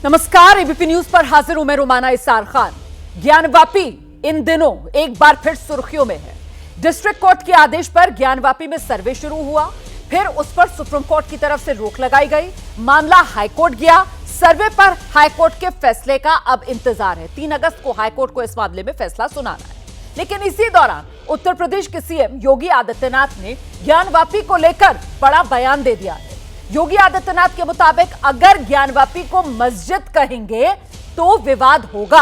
नमस्कार, ABP news पर हाजिर हूं मैं रुमाना इसार खान। ज्ञानवापी इन दिनों एक बार फिर सुर्खियों में है। डिस्ट्रिक्ट कोर्ट के आदेश पर ज्ञानवापी में सर्वे शुरू हुआ, फिर उस पर सुप्रीम कोर्ट की तरफ से रोक लगाई गई। मामला हाईकोर्ट गया। सर्वे पर हाईकोर्ट के फैसले का अब इंतजार है। 3 अगस्त को हाईकोर्ट को इस मामले में फैसला सुनाना है। लेकिन इसी दौरान उत्तर प्रदेश के सीएम योगी आदित्यनाथ ने ज्ञानवापी को लेकर बड़ा बयान दे दिया है। योगी आदित्यनाथ के मुताबिक अगर ज्ञानवापी को मस्जिद कहेंगे तो विवाद होगा।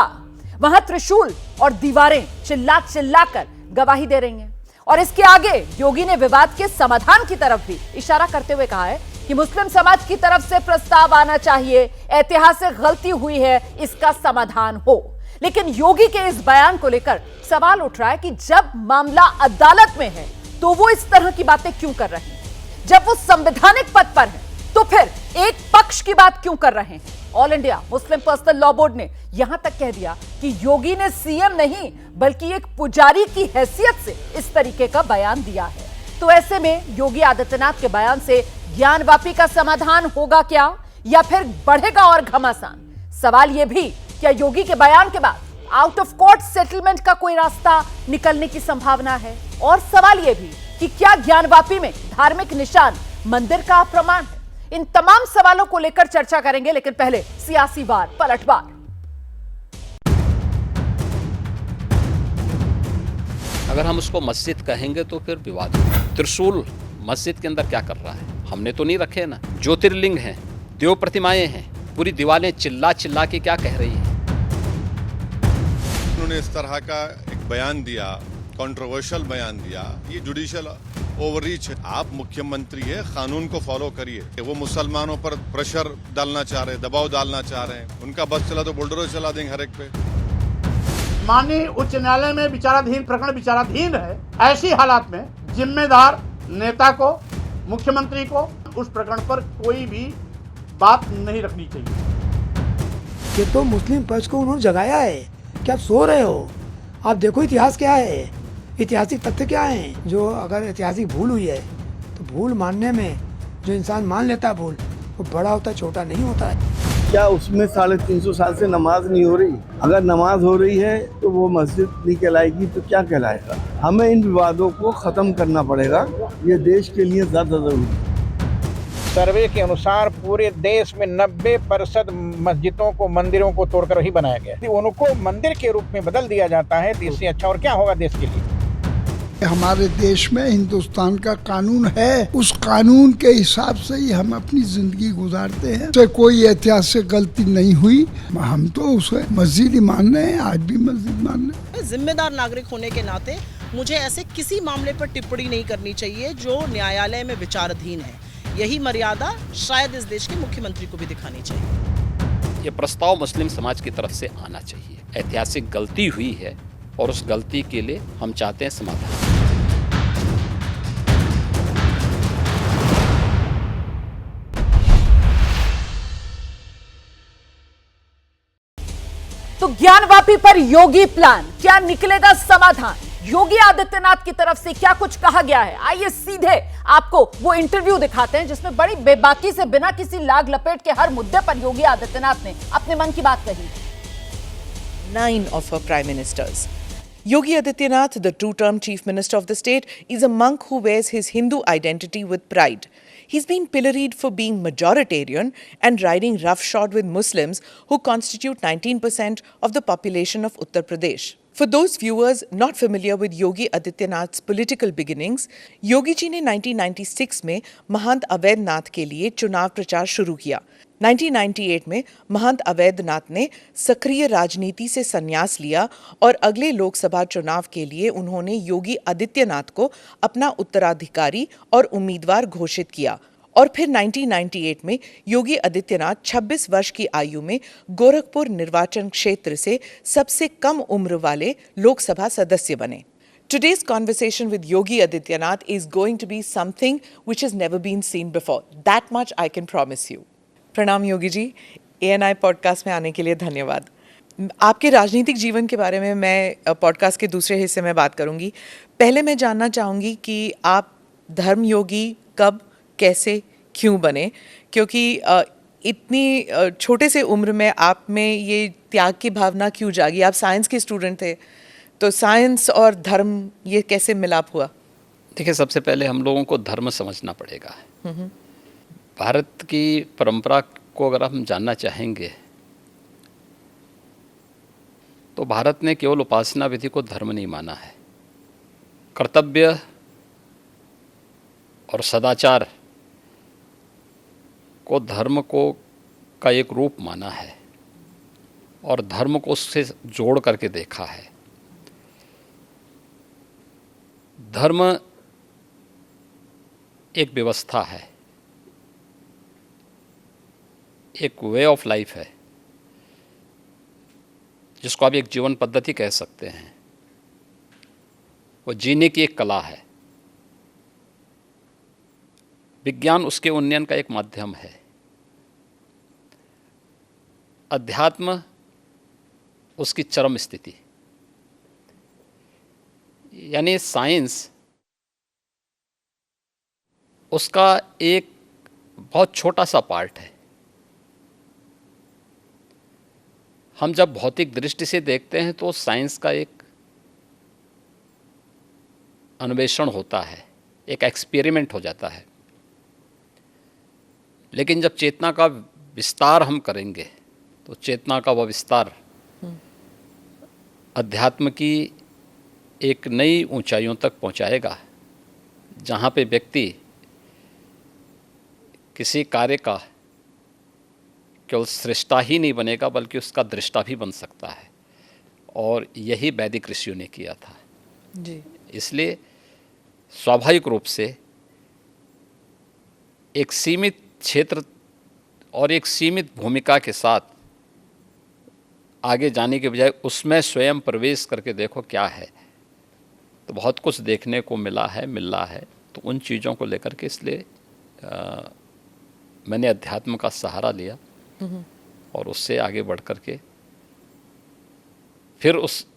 वहां त्रिशूल और दीवारें चिल्ला चिल्ला कर गवाही दे रही हैं। और इसके आगे योगी ने विवाद के समाधान की तरफ भी इशारा करते हुए कहा है कि मुस्लिम समाज की तरफ से प्रस्ताव आना चाहिए, ऐतिहासिक गलती हुई है, इसका समाधान हो। लेकिन योगी के इस बयान को लेकर सवाल उठ रहा है कि जब मामला अदालत में है तो वो इस तरह की बातें क्यों कर रहे हैं? जब वो संवैधानिक पद पर है तो फिर एक पक्ष की बात क्यों कर रहे हैं? All India Muslim personal law board ने यहां तक कह दिया कि योगी ने सीएम नहीं बल्कि एक पुजारी की हैसियत से इस तरीके का बयान दिया है। तो ऐसे में योगी आदित्यनाथ के बयान से ज्ञानवापी का समाधान होगा क्या, या फिर बढ़ेगा और घमासान? सवाल यह भी, क्या योगी के बयान के बाद आउट ऑफ कोर्ट सेटलमेंट का कोई रास्ता निकलने की संभावना है? और सवाल यह भी कि क्या ज्ञानवापी में धार्मिक निशान मंदिर का प्रमाण है? इन तमाम सवालों को लेकर चर्चा करेंगे, लेकिन पहले सियासी वार पलटवार। अगर हम उसको मस्जिद कहेंगे तो फिर विवाद होगा। त्रिशूल मस्जिद के अंदर क्या कर रहा है? हमने तो नहीं रखे ना। ज्योतिर्लिंग हैं, देव प्रतिमाएं हैं, पूरी दीवारें चिल्ला चिल्ला के क्या कह रही हैं? उन्होंने इस तरह का एक बयान दिया, कंट्रोवर्शियल बयान दिया, ये जुडिशियल ओवररीच है। आप मुख्यमंत्री है, कानून को फॉलो करिए। वो मुसलमानों पर प्रेशर डालना चाह रहे हैं, दबाव डालना चाह रहे हैं। उनका बस चला तो बुलडोजर चला देंगे हर एक पे। माननीय उच्च न्यायालय में विचाराधीन प्रकरण विचाराधीन है। ऐसी हालात में जिम्मेदार नेता को, मुख्यमंत्री को उस प्रकरण पर कोई भी बात नहीं रखनी चाहिए। ये तो मुस्लिम पक्ष को उन्होंने जगाया है। क्या आप सो रहे हो? आप देखो इतिहास क्या है, ऐतिहासिक तथ्य क्या है। जो अगर ऐतिहासिक भूल हुई है तो भूल मानने में जो इंसान मान लेता है भूल, वो बड़ा होता है, छोटा नहीं होता है। क्या उसमें 350 साल से नमाज नहीं हो रही? अगर नमाज हो रही है तो वो मस्जिद नहीं कहलाएगी तो क्या कहलाएगा? हमें इन विवादों को खत्म करना पड़ेगा। ये देश के लिए ज्यादा जरूरी है। सर्वे के अनुसार पूरे देश में 90% मस्जिदों को, मंदिरों को तोड़कर ही बनाया गया है। उनको मंदिर के रूप में बदल दिया जाता है तो इससे अच्छा और क्या होगा देश के लिए? हमारे देश में हिंदुस्तान का कानून है, उस कानून के हिसाब से ही हम अपनी जिंदगी गुजारते हैं। तो कोई ऐतिहासिक गलती नहीं हुई, हम तो उसे मस्जिद ही मान रहे हैं, आज भी मस्जिद मान रहे हैं। जिम्मेदार नागरिक होने के नाते मुझे ऐसे किसी मामले पर टिप्पणी नहीं करनी चाहिए जो न्यायालय में विचाराधीन है। यही मर्यादा शायद इस देश के मुख्यमंत्री को भी दिखानी चाहिए। ये प्रस्ताव मुस्लिम समाज की तरफ से आना चाहिए। ऐतिहासिक गलती हुई है और उस गलती के लिए हम चाहते हैं समाधान। तो ज्ञानवापी पर योगी प्लान, क्या निकलेगा समाधान? योगी आदित्यनाथ की तरफ से क्या कुछ कहा गया है? आइए सीधे आपको वो इंटरव्यू दिखाते हैं जिसमें बड़ी बेबाकी से, बिना किसी लाग लपेट के हर मुद्दे पर योगी आदित्यनाथ ने अपने मन की बात कही। 9 of her prime ministers. Yogi Adityanath, the two-term chief minister of the state, is a monk who wears his Hindu identity with pride. He's been pilloried for being majoritarian and riding roughshod with Muslims who constitute 19% of the population of Uttar Pradesh. For those viewers not familiar with Yogi Adityanath's political beginnings, Yogi ji ने 1996 में महंत अवैधनाथ के लिए चुनाव प्रचार शुरू किया। 1998 में महंत अवैधनाथ ने सक्रिय राजनीति से संन्यास लिया और अगले लोकसभा चुनाव के लिए उन्होंने योगी आदित्यनाथ को अपना उत्तराधिकारी और उम्मीदवार घोषित किया। और फिर 1998 में योगी आदित्यनाथ 26 वर्ष की आयु में गोरखपुर निर्वाचन क्षेत्र से सबसे कम उम्र वाले लोकसभा सदस्य बने। Today's conversation with Yogi Adityanath is going to be something which has never been seen before. That much I can promise you. प्रणाम योगी जी, ANI पॉडकास्ट में आने के लिए धन्यवाद। आपके राजनीतिक जीवन के बारे में मैं पॉडकास्ट के दूसरे हिस्से में बात करूंगी। पहले मैं जानना चाहूंगी कि आप धर्मयोगी कब, कैसे, क्यों बने? क्योंकि इतनी छोटे से उम्र में आप में ये त्याग की भावना क्यों जागी? आप साइंस के स्टूडेंट थे, तो साइंस और धर्म ये कैसे मिलाप हुआ? देखिए, सबसे पहले हम लोगों को धर्म समझना पड़ेगा। भारत की परंपरा को अगर हम जानना चाहेंगे तो भारत ने केवल उपासना विधि को धर्म नहीं माना है, कर्तव्य और सदाचार को धर्म को का एक रूप माना है और धर्म को उससे जोड़ करके देखा है। धर्म एक व्यवस्था है, एक वे ऑफ लाइफ है, जिसको आप एक जीवन पद्धति कह सकते हैं। वो जीने की एक कला है। विज्ञान उसके उन्नयन का एक माध्यम है। अध्यात्म उसकी चरम स्थिति, यानी साइंस उसका एक बहुत छोटा सा पार्ट है। हम जब भौतिक दृष्टि से देखते हैं तो साइंस का एक अन्वेषण होता है, एक एक्सपेरिमेंट हो जाता है। लेकिन जब चेतना का विस्तार हम करेंगे तो चेतना का वह विस्तार अध्यात्म की एक नई ऊंचाइयों तक पहुंचाएगा, जहां पे व्यक्ति किसी कार्य का केवल सृष्टा ही नहीं बनेगा बल्कि उसका दृष्टा भी बन सकता है। और यही वैदिक ऋषियों ने किया था जी। इसलिए स्वाभाविक रूप से एक सीमित क्षेत्र और एक सीमित भूमिका के साथ आगे जाने के बजाय उसमें स्वयं प्रवेश करके देखो क्या है, तो बहुत कुछ देखने को मिल रहा है। तो उन चीज़ों को लेकर के इसलिए मैंने अध्यात्म का सहारा लिया और उससे आगे बढ़ कर के फिर उस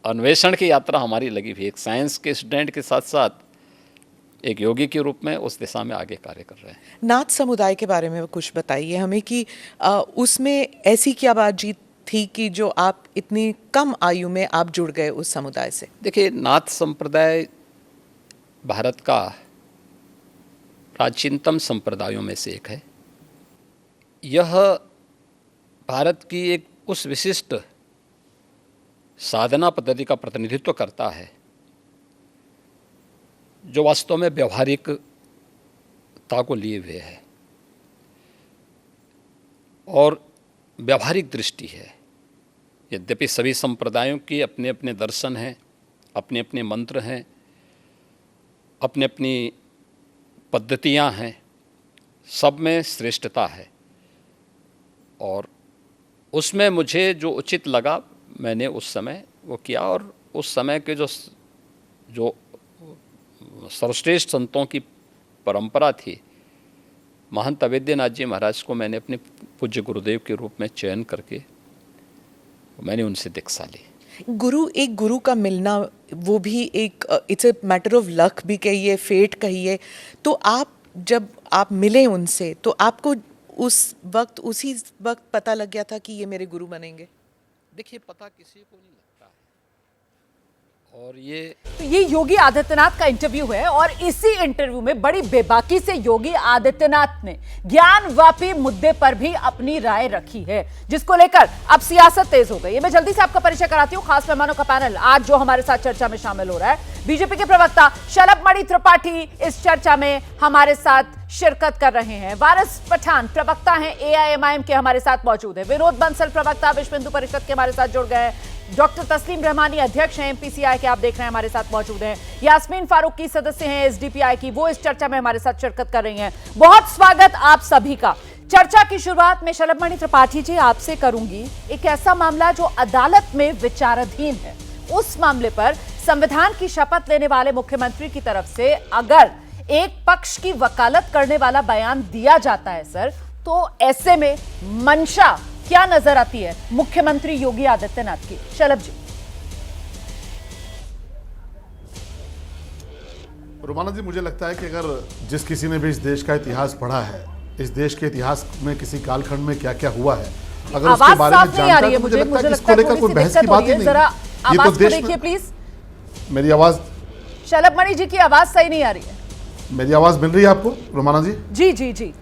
अन्वेषण की यात्रा हमारी लगी हुई। एक साइंस के स्टूडेंट के साथ साथ एक योगी के रूप में उस दिशा में आगे कार्य कर रहे हैं। नाथ समुदाय के बारे में कुछ बताइए हमें कि उसमें ऐसी क्या बात जीत थी कि जो आप इतनी कम आयु में आप जुड़ गए उस समुदाय से? देखिए, नाथ संप्रदाय भारत का प्राचीनतम संप्रदायों में से एक है। यह भारत की एक उस विशिष्ट साधना पद्धति का प्रतिनिधित्व करता है जो वास्तव में व्यवहारिकता को लिए हुए है और व्यवहारिक दृष्टि है। यद्यपि सभी संप्रदायों की अपने अपने दर्शन हैं, अपने अपने मंत्र हैं, अपनी अपनी पद्धतियां हैं, सब में श्रेष्ठता है और उसमें मुझे जो उचित लगा मैंने उस समय वो किया। और उस समय के जो सर्वश्रेष्ठ संतों की परंपरा थी, महंत अवेद्यनाथ जी महाराज को मैंने अपने पूज्य गुरुदेव के रूप में चयन करके मैंने उनसे दीक्षा ली। एक गुरु का मिलना वो भी एक it's a matter of luck भी कहिए, फेट कहिए। तो जब आप मिले उनसे तो आपको उसी वक्त पता लग गया था कि ये मेरे गुरु बनेंगे? देखिए, पता किसी को नहीं लगता है। और तो ये योगी आदित्यनाथ का इंटरव्यू है और इसी इंटरव्यू में बड़ी बेबाकी से योगी आदित्यनाथ ने ज्ञानवापी मुद्दे पर भी अपनी राय रखी है, जिसको लेकर अब सियासत तेज हो गई है। मैं जल्दी से आपका परिचय कराती हूं खास मेहमानों का पैनल आज जो हमारे साथ चर्चा में शामिल हो रहा है। बीजेपी के प्रवक्ता शलभमणि त्रिपाठी इस चर्चा में हमारे साथ शिरकत कर रहे हैं। वारिस पठान प्रवक्ता हैं एआईएमआईएम के, हमारे साथ मौजूद है। विनोद बंसल प्रवक्ता विश्व हिंदू परिषद के हमारे साथ जुड़ गए हैं। डॉक्टर तस्लीम रहमानी अध्यक्ष हैं एमपीसीआई के, आप देख रहे हैं हमारे साथ मौजूद हैं। यास्मीन फारूकी सदस्य हैं एसडीपीआई की, वो इस चर्चा में हमारे साथ शिरकत कर रही हैं। बहुत स्वागत आप सभी का। चर्चा की शुरुआत में शलभमणि त्रिपाठी जी आपसे करूंगी। एक ऐसा मामला जो अदालत में विचाराधीन है, उस मामले पर संविधान की शपथ लेने वाले मुख्यमंत्री की तरफ से अगर एक पक्ष की वकालत करने वाला बयान दिया जाता है सर, तो ऐसे में मंशा क्या नजर आती है मुख्यमंत्री योगी आदित्यनाथ की? शलभ जी। रोमाना जी, मुझे लगता है कि अगर जिस किसी ने भी इस देश का इतिहास पढ़ा है इस देश के इतिहास में किसी कालखंड में क्या क्या हुआ है, अगर आवाज उसके बारे में साफ नहीं आ रही है, मुझे लगता है कि लगता इसको है लेकर कोई बहस की बात ही नहीं। जरा ये तो आवाज को देश देखिए में प्लीज। मेरी आवाज शलभ मणि जी की आवाज सही नहीं आ रही है। मेरी आवाज मिल रही है आपको रोमाना जी? जी जी जी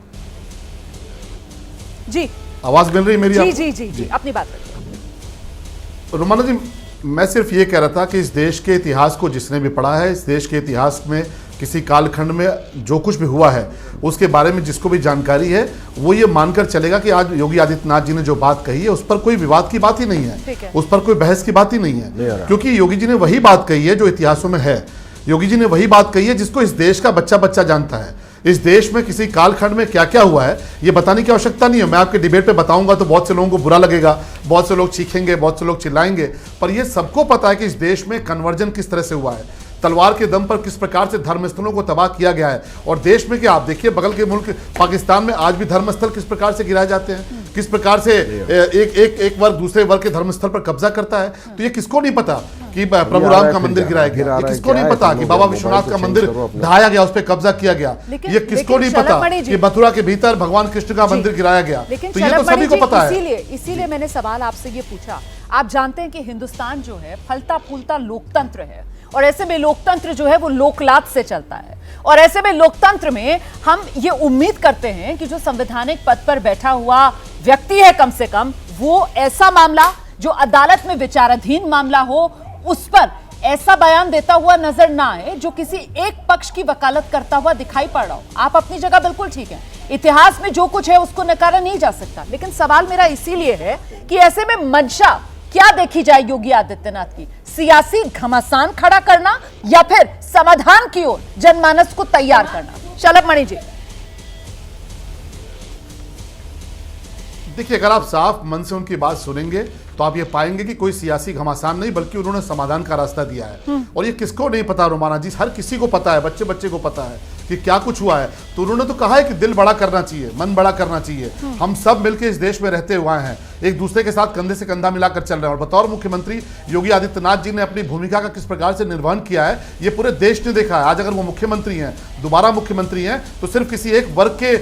जी आवाज मिल रही है मेरी जी आपको? जी जी जी अपनी बात करिए। रोमाना जी, मैं सिर्फ ये कह रहा था कि इस देश के इतिहास को जिसने भी पढ़ा है, इस देश के इतिहास में किसी कालखंड में जो कुछ भी हुआ है उसके बारे में जिसको भी जानकारी है वो ये मानकर चलेगा कि आज योगी आदित्यनाथ जी ने जो बात कही है उस पर कोई विवाद की बात ही नहीं है, उस पर कोई बहस की बात ही नहीं है, क्योंकि योगी जी ने वही बात कही है जो इतिहासों में है। योगी जी ने वही बात कही है जिसको इस देश का बच्चा बच्चा जानता है। इस देश में किसी कालखंड में क्या क्या हुआ है ये बताने की आवश्यकता नहीं है। मैं आपके डिबेट पे बताऊंगा तो बहुत से लोगों को बुरा लगेगा, बहुत से लोग चीखेंगे, बहुत से लोग चिल्लाएंगे, पर ये सबको पता है कि इस देश में कन्वर्जन किस तरह से हुआ है, तलवार के दम पर किस प्रकार से धर्मस्थलों को तबाह किया गया है। और देश में क्या आप देखिए, बगल के मुल्क पाकिस्तान में आज भी धर्मस्थल किस प्रकार से गिराए जाते हैं, किस प्रकार से एक वर्ग दूसरे वर्ग के धर्मस्थल पर कब्जा करता है। तो ये किसको नहीं पता कि प्रभु राम का मंदिर गिराया गया, ये किसको नहीं पता कि बाबा विश्वनाथ का मंदिर ढाया गया, उस पर कब्जा किया गया, ये किसको नहीं पता कि मथुरा के भीतर भगवान कृष्ण का मंदिर गिराया गया। तो ये तो सभी को पता है। इसीलिए मैंने सवाल आपसे ये पूछा। आप जानते हैं कि हिंदुस्तान जो है फलता फूलता लोकतंत्र है, और ऐसे में लोकतंत्र जो है वो लोकलात से चलता है, और ऐसे में लोकतंत्र में हम ये उम्मीद करते हैं कि जो संवैधानिक पद पर बैठा हुआ व्यक्ति है कम से कम वो ऐसा मामला जो अदालत में विचाराधीन मामला हो उस पर ऐसा बयान देता हुआ नजर ना आए जो किसी एक पक्ष की वकालत करता हुआ दिखाई पड़ रहा हो। आप अपनी जगह बिल्कुल ठीक हैं, इतिहास में जो कुछ है उसको नकारा नहीं जा सकता, लेकिन सवाल मेरा इसीलिए है कि ऐसे में मंशा क्या देखी जाए योगी आदित्यनाथ की, सियासी घमासान खड़ा करना या फिर समाधान की ओर जनमानस को तैयार करना? शलभ मणि जी, देखिए, अगर आप साफ मन से उनकी बात सुनेंगे तो आप ये पाएंगे कि कोई सियासी घमासान नहीं बल्कि उन्होंने समाधान का रास्ता दिया है। और ये किसको नहीं पता रोमाना जी, हर किसी को पता है, बच्चे बच्चे को पता है कि क्या कुछ हुआ है। तो उन्होंने तो कहा है कि दिल बड़ा करना चाहिए, मन बड़ा करना चाहिए। हम सब मिलकर इस देश में रहते हुए हैं, एक दूसरे के साथ कंधे से कंधा मिलाकर चल रहे हैं। और बतौर मुख्यमंत्री योगी आदित्यनाथ जी ने अपनी भूमिका का किस प्रकार से निर्वहन किया है ये पूरे देश ने देखा है। आज अगर वो मुख्यमंत्री हैं, दोबारा मुख्यमंत्री हैं, तो सिर्फ किसी एक वर्ग के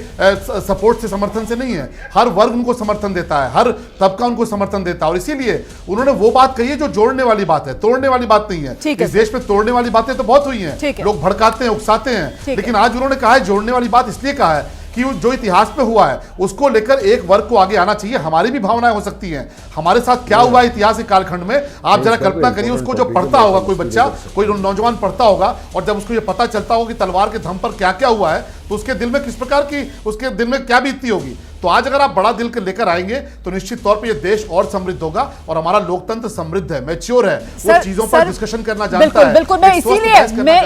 सपोर्ट से, समर्थन से नहीं है, हर वर्ग उनको समर्थन देता है, हर तबका उनको समर्थन देता है। और इसीलिए उन्होंने वो बात कही है जो जोड़ने वाली बात है, तोड़ने वाली बात नहीं है। इस देश में तोड़ने वाली बातें तो बहुत हुई हैं, लोग भड़काते हैं, उकसाते हैं, लेकिन आज उन्होंने कहा है जोड़ने वाली बात इसलिए कहा है कि जो इतिहास में हुआ है उसको लेकर एक वर्ग को आगे आना चाहिए। हमारी भी भावनाएं हो सकती हैं, हमारे साथ क्या हुआ इतिहास के कालखंड में आप जरा कल्पना करिए। उसको जो पढ़ता होगा कोई बच्चा, कोई नौजवान पढ़ता होगा और जब उसको ये पता चलता होगा कि तलवार के दम पर क्या क्या हुआ है तो उसके दिल में किस प्रकार की, उसके दिल में क्या बीतती होगी। तो आज अगर आप बड़ा दिल के लेकर आएंगे तो निश्चित तौर पे ये देश और समृद्ध होगा और हमारा लोकतंत्र समृद्ध है, मैच्योर है, वो चीजों पर डिस्कशन करना जानता है। बिल्कुल, मैं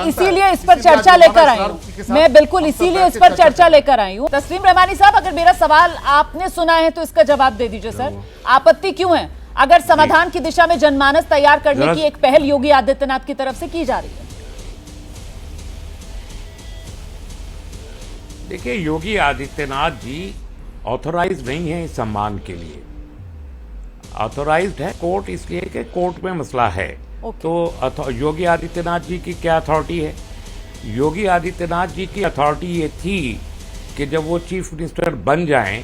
इसीलिए इस पर चर्चा लेकर आई हूँ, मैं बिल्कुल इसीलिए इस पर चर्चा लेकर आई हूँ। तस्लीम रहमानी साहब, अगर मेरा सवाल आपने सुना है तो इसका जवाब दे दीजिए सर। आपत्ति क्यों है अगर समाधान की दिशा में जनमानस तैयार करने की एक पहल योगी आदित्यनाथ की तरफ से की जा रही है? देखिए, योगी आदित्यनाथ जी ऑथोराइज नहीं है इस सम्मान के लिए। ऑथोराइज्ड है कोर्ट, इसलिए कि कोर्ट में मसला है। तो योगी आदित्यनाथ जी की क्या अथॉरिटी है? योगी आदित्यनाथ जी की अथॉरिटी ये थी कि जब वो चीफ मिनिस्टर बन जाएं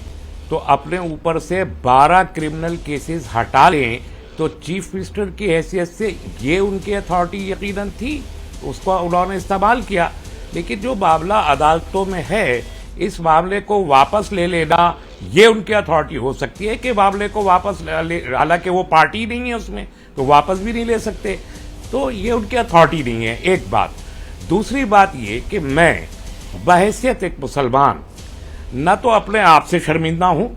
तो अपने ऊपर से 12 क्रिमिनल केसेस हटा लें। तो चीफ मिनिस्टर की हैसियत से ये उनकी अथॉरिटी यकीनन थी, उसको उन्होंने इस्तेमाल किया। लेकिन जो मामला अदालतों में है, इस मामले को वापस ले लेना ये उनकी अथॉरिटी हो सकती है कि मामले को वापस ले, हालांकि वो पार्टी नहीं है उसमें तो वापस भी नहीं ले सकते, तो ये उनकी अथॉरिटी नहीं है, एक बात। दूसरी बात ये कि मैं बहैसियत एक मुसलमान न तो अपने आप से शर्मिंदा हूं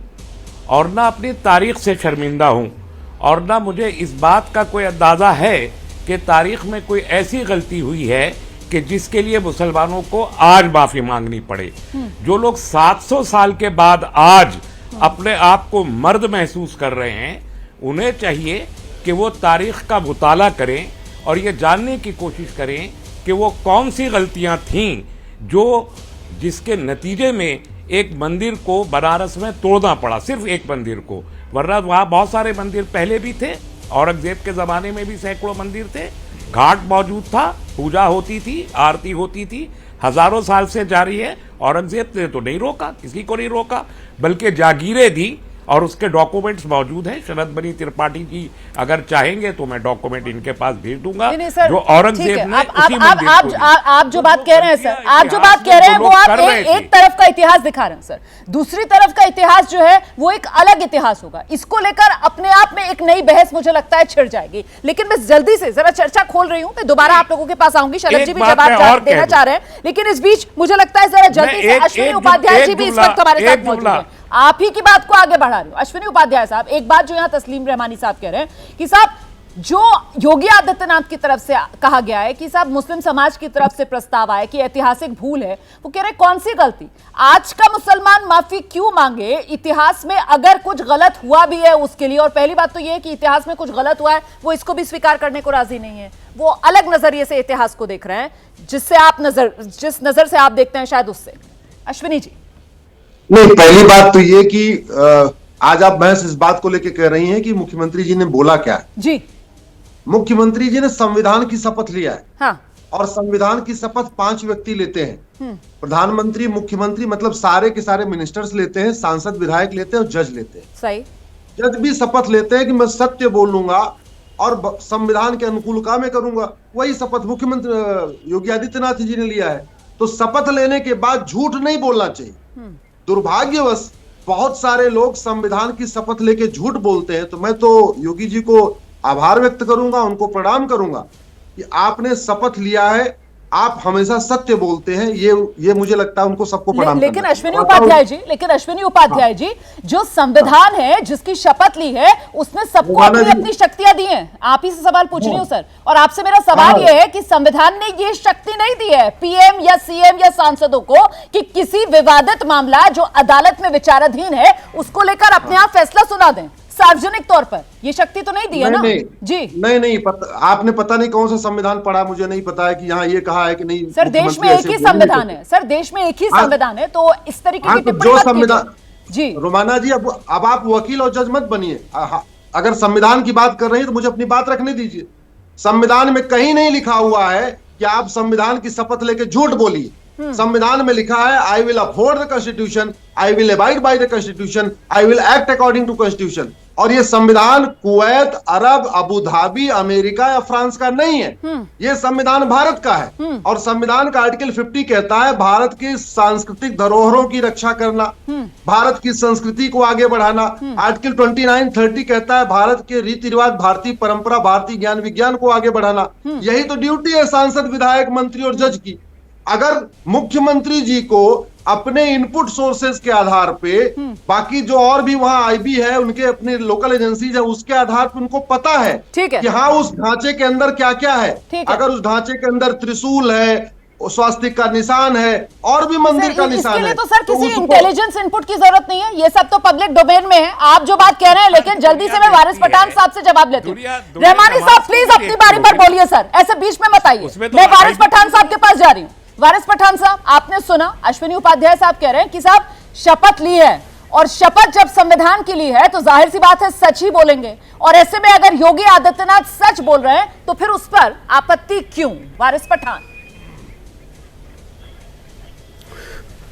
और न अपनी तारीख से शर्मिंदा हूं, और न मुझे इस बात का कोई अंदाजा है कि तारीख में कोई ऐसी गलती हुई है कि जिसके लिए मुसलमानों को आज माफी मांगनी पड़े। जो लोग 700 साल के बाद आज अपने आप को मर्द महसूस कर रहे हैं, उन्हें चाहिए कि वो तारीख का मुताला करें और ये जानने की कोशिश करें कि वो कौन सी गलतियां थीं जो जिसके नतीजे में एक मंदिर को बनारस में तोड़ना पड़ा, सिर्फ एक मंदिर को, वरना वहां बहुत सारे मंदिर पहले भी थे, औरंगजेब के जमाने में भी सैकड़ों मंदिर थे, घाट मौजूद था, पूजा होती थी, आरती होती थी, हजारों साल से जारी है। औरंगजेब ने तो नहीं रोका, किसी को नहीं रोका, बल्कि जागीरें दी और उसके डॉक्यूमेंट्स मौजूद हैं। शरद मणि त्रिपाठी जी अगर चाहेंगे तो मैं डॉक्यूमेंट इनके पास भेज दूंगा। नहीं सर, जो औरंगजेब ने उसी मंदिर को आप जो बात कह रहे हैं सर, आप जो बात कह रहे हैं वो आप एक तरफ का इतिहास दिखा रहे हैं सर, दूसरी तरफ का इतिहास जो है वो एक अलग इतिहास होगा। इसको लेकर अपने आप में एक नई बहस मुझे लगता है छिड़ जाएगी। लेकिन मैं जल्दी से जरा चर्चा खोल रही हूं, मैं दोबारा आप लोगों के पास आऊंगी। शरद जी भी जवाब देना चाह रहे हैं, लेकिन इस बीच मुझे लगता है जरा जल्दी से अश्विनी उपाध्याय जी भी इस वक्त हमारे साथ मौजूद हैं। आप ही की बात को आगे बढ़ा रहे हो अश्विनी उपाध्याय साहब। एक बात जो यहां तस्लीम रहमानी साहब कह रहे हैं कि साहब जो योगी आदित्यनाथ की तरफ से कहा गया है कि साहब मुस्लिम समाज की तरफ से प्रस्ताव आया कि ऐतिहासिक भूल है, वो कह रहे कौन सी गलती, आज का मुसलमान माफी क्यों मांगे? इतिहास में अगर कुछ गलत हुआ भी है उसके लिए, और पहली बात तो यह है कि इतिहास में कुछ गलत हुआ है वो इसको भी स्वीकार करने को राजी नहीं है, वो अलग नजरिए से इतिहास को देख रहे हैं, जिस नजर से आप देखते हैं शायद उससे। अश्विनी जी। नहीं, पहली बात तो ये कि आज आप बहस इस बात को लेकर कह रही हैं कि मुख्यमंत्री जी ने बोला क्या है। जी, मुख्यमंत्री जी ने संविधान की शपथ लिया है। हाँ। और संविधान की शपथ 5 व्यक्ति लेते हैं। प्रधानमंत्री, मुख्यमंत्री, मतलब सारे के सारे मिनिस्टर्स लेते हैं, सांसद विधायक लेते हैं और जज लेते हैं। सही। जज भी शपथ लेते हैं कि मैं सत्य बोलूंगा और संविधान के अनुकूल काम करूंगा। वही शपथ मुख्यमंत्री योगी आदित्यनाथ जी ने लिया है। तो शपथ लेने के बाद झूठ नहीं बोलना चाहिए। दुर्भाग्यवश बहुत सारे लोग संविधान की शपथ लेके झूठ बोलते हैं। तो मैं तो योगी जी को आभार व्यक्त करूंगा, उनको प्रणाम करूंगा कि आपने शपथ लिया है, आप हमेशा सत्य बोलते हैं। ये मुझे लगता है उनको सबको प्रणाम करना। लेकिन अश्विनी उपाध्याय जी, जो संविधान है जिसकी शपथ ली है उसने सबको अपनी शक्तियां दी हैं। आप ही से सवाल पूछ रही हूं सर, और आपसे मेरा सवाल यह है कि संविधान ने ये शक्ति नहीं दी है पीएम या सीएम या सांसदों को कि किसी विवादित मामला जो अदालत में विचाराधीन है उसको लेकर अपने आप फैसला सुना दें सार्वजनिक तौर पर। ये शक्ति तो नहीं दी है ना? जी नहीं, आपने पता नहीं कौन सा संविधान पढ़ा, मुझे नहीं पता है कि यहाँ ये कहा है कि नहीं। सर देश में एक ही संविधान है, सर देश में एक ही संविधान है, तो इस तरीके की टिप्पणी जो संविधान। जी रोमाना जी, अब आप वकील और जज मत बनिए। अगर संविधान की बात कर रही है तो मुझे अपनी बात रखने दीजिए। संविधान में कहीं नहीं लिखा हुआ है कि आप संविधान की शपथ लेके झूठ बोलिए। संविधान में लिखा है I will uphold the constitution, I will abide by the constitution, I will act according to constitution. और ये संविधान Kuwait, Arab, Abu Dhabi, America या फ्रांस का नहीं है। ये संविधान भारत का है। और संविधान का आर्टिकल 50 कहता है भारत की सांस्कृतिक धरोहरों की रक्षा करना, भारत की संस्कृति को आगे बढ़ाना। आर्टिकल 29, 30 कहता है भारत के रीति रिवाज, भारतीय परंपरा, भारतीय ज्ञान विज्ञान को आगे बढ़ाना। यही तो ड्यूटी है सांसद, विधायक, मंत्री और जज की। अगर मुख्यमंत्री जी को अपने इनपुट सोर्सेज के आधार पे, बाकी जो और भी वहां आईबी है, उनके अपने लोकल एजेंसीज है, उसके आधार पे उनको पता है कि हाँ उस ढांचे के अंदर क्या क्या है। अगर उस ढांचे के अंदर त्रिशूल है, स्वास्तिक का निशान है और भी मंदिर का निशान है, तो सर किसी इंटेलिजेंस इनपुट की जरूरत नहीं है। ये सब तो पब्लिक डोमेन में है, आप जो बात कह रहे हैं। लेकिन जल्दी से मैं वारिस पठान साहब से जवाब लेती हूँ। रहमानी साहब प्लीज अपनी बारी पर बोलिए सर, ऐसे बीच में मत आइए। मैं वारिस पठान साहब के पास जा रही हूँ। वारिस पठान साहब, आपने सुना अश्विनी उपाध्याय साहब कह रहे हैं कि साहब शपथ ली है, और शपथ जब संविधान की ली है तो जाहिर सी बात है सच ही बोलेंगे। और ऐसे में अगर योगी आदित्यनाथ सच बोल रहे हैं तो फिर उस पर आपत्ति क्यों? वारिस पठान।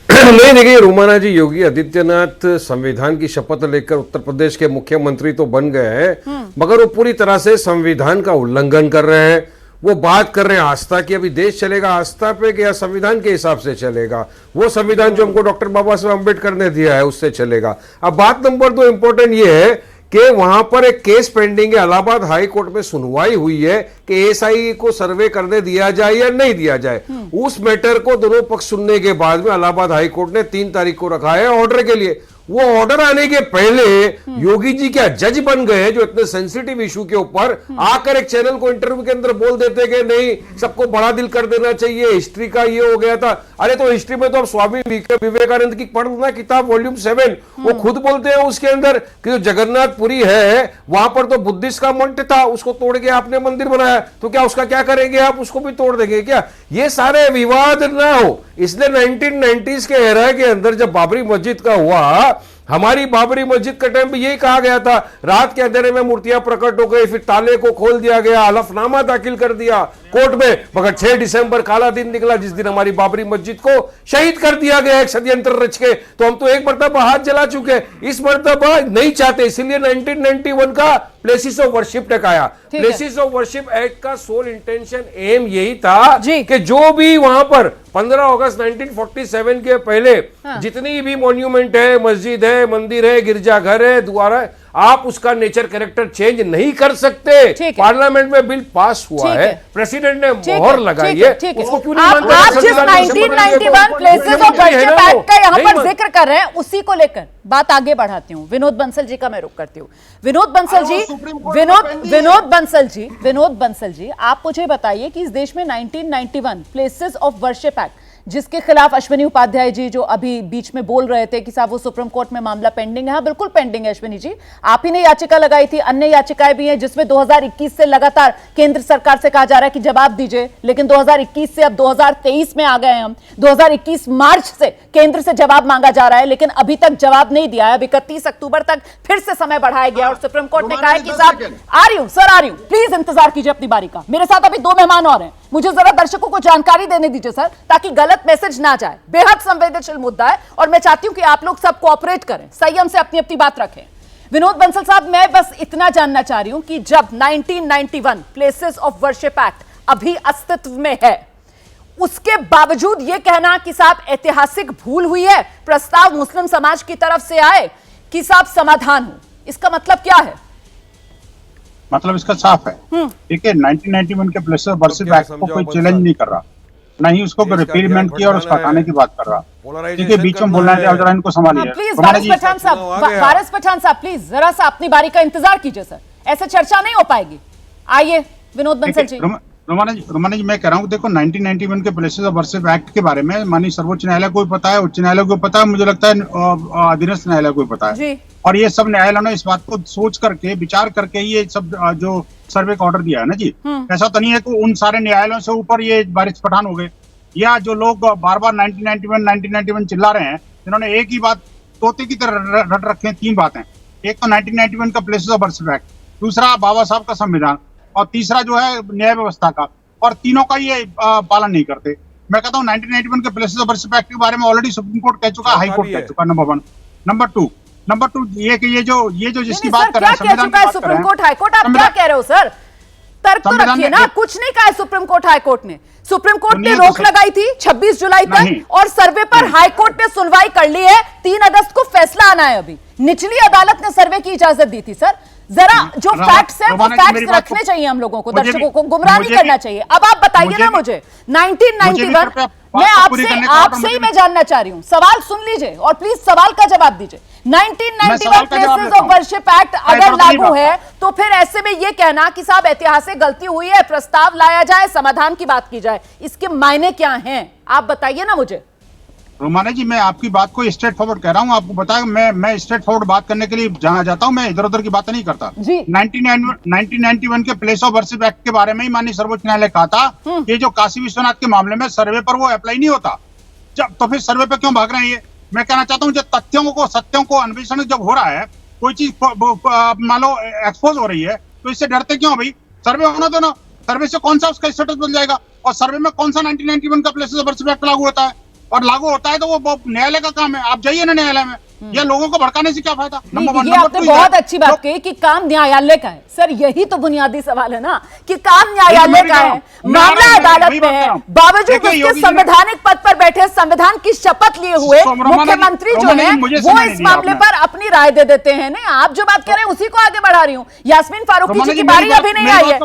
नहीं, देखिए रोमाना जी, योगी आदित्यनाथ संविधान की शपथ लेकर उत्तर प्रदेश के मुख्यमंत्री तो बन गए हैं, मगर वो पूरी तरह से संविधान का उल्लंघन कर रहे हैं। वो बात कर रहे हैं आस्था की, अभी देश चलेगा आस्था पे कि या संविधान के हिसाब से चलेगा? वो संविधान जो हमको डॉक्टर बाबा साहब अम्बेडकर ने दिया है उससे चलेगा। अब बात नंबर 2 इंपॉर्टेंट ये है कि वहां पर एक केस पेंडिंग है, इलाहाबाद हाई कोर्ट में सुनवाई हुई है कि एएसआई को सर्वे करने दिया जाए या नहीं दिया जाए। उस मैटर को दोनों पक्ष सुनने के बाद में इलाहाबाद हाई कोर्ट ने 3 तारीख को रखा है ऑर्डर के लिए। वो ऑर्डर आने के पहले योगी जी क्या जज बन गए जो इतने सेंसिटिव इशू के ऊपर आकर एक चैनल को इंटरव्यू के अंदर बोल देते कि नहीं सबको बड़ा दिल कर देना चाहिए, हिस्ट्री का ये हो गया था। अरे तो हिस्ट्री में तो अब स्वामी विवेकानंद की पढ़ना किताब वॉल्यूम 7, वो खुद बोलते हैं उसके अंदर कि जो जगन्नाथपुरी है वहां पर तो बुद्धिस्ट का मंठ था, उसको तोड़ के आपने मंदिर बनाया, तो क्या उसका क्या करेंगे आप? उसको भी तोड़ देंगे क्या? ये सारे विवाद ना हो इसलिए 1990s के एरा के अंदर जब बाबरी मस्जिद का हुआ हमारी बाबरी मस्जिद के टाइम पे यही कहा गया था, रात के अंधेरे में मूर्तियां प्रकट हो गई, फिर ताले को खोल दिया गया, हलफनामा दाखिल कर दिया कोर्ट में, मगर 6 दिसंबर काला दिन निकला जिस दिन हमारी बाबरी मस्जिद को शहीद कर दिया गया एक षड्यंत्र रच के। तो हम तो एक मरतबा हाथ जला चुके, इस मरतबा नहीं चाहते, इसीलिए 1991 का प्लेसेस ऑफ वर्शिप एक्ट आया। प्लेसेस ऑफ वर्शिप एक्ट का सोल इंटेंशन एम यही था कि जो भी वहां पर 15 अगस्त 1947 के पहले जितनी भी मॉन्यूमेंट है, मस्जिद है, मंदिर है, गिरजाघर है, द्वारा है, आप उसका नेचर कैरेक्टर चेंज नहीं कर सकते। पार्लियामेंट में बिल पास हुआ है, प्रेसिडेंट ने मोहर लगाई है, उसको क्यों नहीं मानते? आप जिस 1991 प्लेसेस ऑफ वर्शिप एक्ट का यहाँ पर जिक्र कर रहे हैं, उसी को लेकर बात आगे बढ़ाती हूँ। विनोद बंसल जी का मैं रुख करती हूँ। विनोद बंसल जी, आप मुझे बताइए कि इस देश में 1991 प्लेसेस ऑफ वर्शिप एक्ट, जिसके खिलाफ अश्विनी उपाध्याय जी जो अभी बीच में बोल रहे थे कि साहब वो सुप्रीम कोर्ट में मामला पेंडिंग है, हाँ बिल्कुल पेंडिंग है अश्विनी जी, आप ही ने याचिका लगाई थी, अन्य याचिकाएं भी हैं जिसमें 2021 से लगातार केंद्र सरकार से कहा जा रहा है कि जवाब दीजिए, लेकिन 2021 से अब 2023 में आ गए हम, 2021 मार्च से केंद्र से जवाब मांगा जा रहा है, लेकिन अभी तक जवाब नहीं दिया है। अब 31 अक्टूबर तक फिर से समय बढ़ाया गया और सुप्रीम कोर्ट ने कहा है कि साहब आ रही हूं सर, आ रही हूं, प्लीज इंतजार कीजिए अपनी बारी का। मेरे साथ अभी 2 मेहमान और हैं, मुझे जरा दर्शकों को जानकारी देने दीजिए सर, ताकि गलत मैसेज ना जाए। बेहद संवेदनशील मुद्दा है और मैं चाहती हूं कि आप लोग सब कोऑपरेट करें, संयम से अपनी अपनी बात रखें। विनोद बंसल साहब, मैं बस इतना जानना चाह रही हूं कि जब 1991 प्लेसेस ऑफ वर्शिप एक्ट अभी अस्तित्व में है, उसके बावजूद यह कहना कि साहब ऐतिहासिक भूल हुई है, प्रस्ताव मुस्लिम समाज की तरफ से आए कि साहब समाधान हो, इसका मतलब क्या है? मतलब इसका साफ है, ठीक है, 1991 के प्लेसेस ऑफ वर्शिप एक्ट को कोई चैलेंज नहीं कर रहा, ना ही उसको रिपेयरमेंट की और उसको हटाने की बात कर रहा। ठीक है, बीच में बोलना है, जरा इनको संभालिए। प्लीज वारिस पठान साहब प्लीज जरा सा अपनी बारी का इंतजार कीजिए सर, ऐसे चर्चा नहीं हो पाएगी। आइए विनोद बंसल जी। रोमाना जी, मैं कह रहा हूँ, देखो 1991 के प्लेसेस ऑफ वर्शिप एक्ट के बारे में माननीय सर्वोच्च न्यायालय को भी पता है, उच्च न्यायालय को पता है, मुझे लगता है अधीनस्थ न्यायालय को भी पता है, और ये सब न्यायालयों ने इस बात को सोच करके, विचार करके ये सब जो सर्वे का ऑर्डर दिया है ना जी, ऐसा तो नहीं है कि उन सारे न्यायालयों से ऊपर ये वारिस पठान हो गए, या जो लोग बार बार 1991 चिल्ला रहे हैं, जिन्होंने एक ही बात तोते की तरह रट रखे हैं। 3 बातें, एक तो 1991 का प्लेसेस ऑफ वर्शिप एक्ट, दूसरा बाबा साहब का संविधान, और तीसरा जो है न्याय व्यवस्था का, और तीनों का ये पालन नहीं करते। मैं कहता हूँ 1991 के प्लेसेस ऑफ वर्शिप एक्ट के बारे में ऑलरेडी सुप्रीम कोर्ट कह चुका, हाई कोर्ट कह चुका, नंबर 1। नंबर टू ये कि ये जो जिसकी बात कर रहे हैं, संविधान की बात कर रहे हैं, सुप्रीम कोर्ट हाई कोर्ट, आप क्या कह रहे हो सर? तर्क तो रखिए ना, कुछ नहीं कहा है सुप्रीम कोर्ट हाई कोर्ट ने। सुप्रीम कोर्ट ने रोक लगाई थी 26 जुलाई तक, और सर्वे पर हाई कोर्ट ने सुनवाई कर ली है, 3 अगस्त को फैसला आना है। अभी निचली अदालत ने सर्वे की इजाजत दी थी सर। जरा जो फैक्ट्स हैं वो फैक्ट्स रखने चाहिए हम लोगों को, दर्शकों को गुमराह नहीं करना चाहिए। अब आप बताइए ना मुझे 1991, मैं आपसे ही मैं जानना चाह रही हूँ, सवाल सुन लीजिए और प्लीज सवाल का जवाब दीजिए। 1991 प्लेसेस ऑफ वर्शिप एक्ट अगर लागू है तो फिर ऐसे में ये कहना कि साहब ऐतिहासिक गलती हुई है, प्रस्ताव लाया जाए, समाधान की बात की जाए, इसके मायने क्या हैं? आप बताइए ना मुझे। रोमाना जी, मैं आपकी बात को स्ट्रेट फॉरवर्ड कह रहा हूँ, आपको बताया मैं स्ट्रेट फॉरवर्ड बात करने के लिए जाना जाता हूँ, मैं इधर उधर की बातें नहीं करता। 1991 के प्लेस ऑफ वर्शिप एक्ट के बारे में ही माननीय सर्वोच्च न्यायालय कहा था, ये जो काशी विश्वनाथ के मामले में सर्वे पर वो अप्लाई नहीं होता, जब तो फिर सर्वे पर क्यों भाग रहे हैं? ये मैं कहना चाहता हूँ, जब सत्यों को अन्वेषण जब हो रहा है, कोई चीज मान लो एक्सपोज हो रही है, तो इससे डरते क्यों भाई? सर्वे होना दो ना, सर्वे से कौन सा उसका स्टेटस बदल जाएगा? और सर्वे में कौन सा 1991 का प्लेसेस ऑफ वर्शिप एक्ट लागू होता है? और लागू होता है तो वो न्यायालय का काम है, आप जाइए ना न्यायालय में, या लोगों को भड़काने से क्या फायदा? ये आपने बहुत अच्छी बात कही कि काम न्यायालय का है। सर यही तो बुनियादी सवाल है ना कि काम न्यायालय का है, मामला अदालत में है, बावजूद उसके संवैधानिक पद पर बैठे, संविधान की शपथ लिए हुए मुख्यमंत्री जो है वो इस मामले पर अपनी राय दे देते हैं। नहीं, आप जो बात कर रहे हैं उसी को आगे बढ़ा रही हूँ। यास्मीन फारूकी जी की बारी अभी नहीं आई है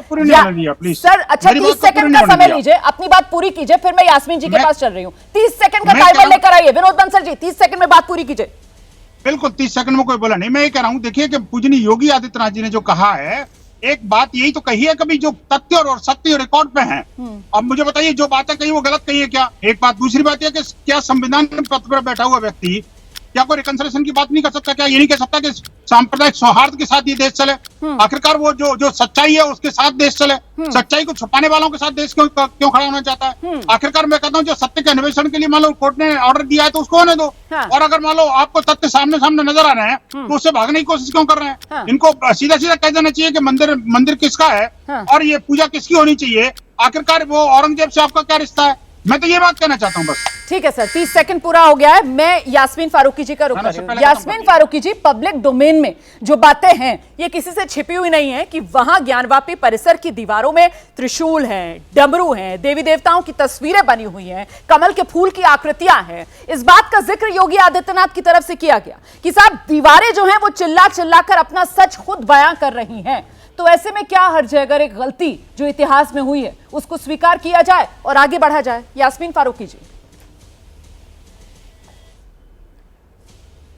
सर। अच्छा 30 सेकंड का समय लीजिए, अपनी बात पूरी कीजिए, फिर मैं यास्मीन जी के पास चल रही हूँ। 30 सेकंड का टाइमर लेकर आइए विनोद बंसल जी, 30 सेकंड में बात पूरी कीजिए। बिल्कुल 30 सेकंड में कोई बोला नहीं, मैं ये कह रहा हूं, देखिए कि पूजनीय योगी आदित्यनाथ जी ने जो कहा है, एक बात यही तो कही है, कभी जो तथ्य और सत्य रिकॉर्ड पे हैं। अब मुझे बताइए जो बातें कही वो गलत कही है क्या? एक बात। दूसरी बात यह कि क्या संविधान पद पर बैठा हुआ व्यक्ति क्या कोई रिकंसिलिएशन की बात नहीं कर सकता? क्या ये नहीं कह सकता कि सांप्रदायिक सौहार्द के साथ ये देश चले? आखिरकार वो जो सच्चाई है उसके साथ देश चले। सच्चाई को छुपाने वालों के साथ देश क्यों खड़ा होना चाहता है? आखिरकार मैं कहता हूँ जो सत्य के अन्वेषण के लिए मान लो कोर्ट ने ऑर्डर दिया है तो उसको होने दो। और अगर मान लो आपको तथ्य सामने नजर आ रहे हैं तो उससे भागने की कोशिश क्यों कर रहे हैं? इनको सीधा सीधा कह देना चाहिए कि मंदिर किसका है और ये पूजा किसकी होनी चाहिए। आखिरकार वो औरंगजेब से आपका क्या रिश्ता है? मैं तो ये बात कहना चाहता हूँ बस। ठीक है सर, 30 सेकंड पूरा हो गया है। मैं यास्मीन फारूकी जी का रुख कर रही हूं। यास्मीन फारूकी जी, पब्लिक डोमेन में जो बातें हैं ये किसी से छिपी हुई नहीं है कि वहां ज्ञानवापी परिसर की दीवारों में त्रिशूल हैं, डमरू हैं, देवी देवताओं की तस्वीरें बनी हुई हैं, कमल के फूल की आकृतियां हैं। इस बात का जिक्र योगी आदित्यनाथ की तरफ से किया गया कि साहब दीवारें जो हैं वो चिल्ला चिल्लाकर अपना सच खुद बयां कर रही हैं। तो ऐसे में क्या हर्ज है अगर एक गलती जो इतिहास में हुई है उसको स्वीकार किया जाए और आगे बढ़ा जाए? यास्मीन फारूकी जी।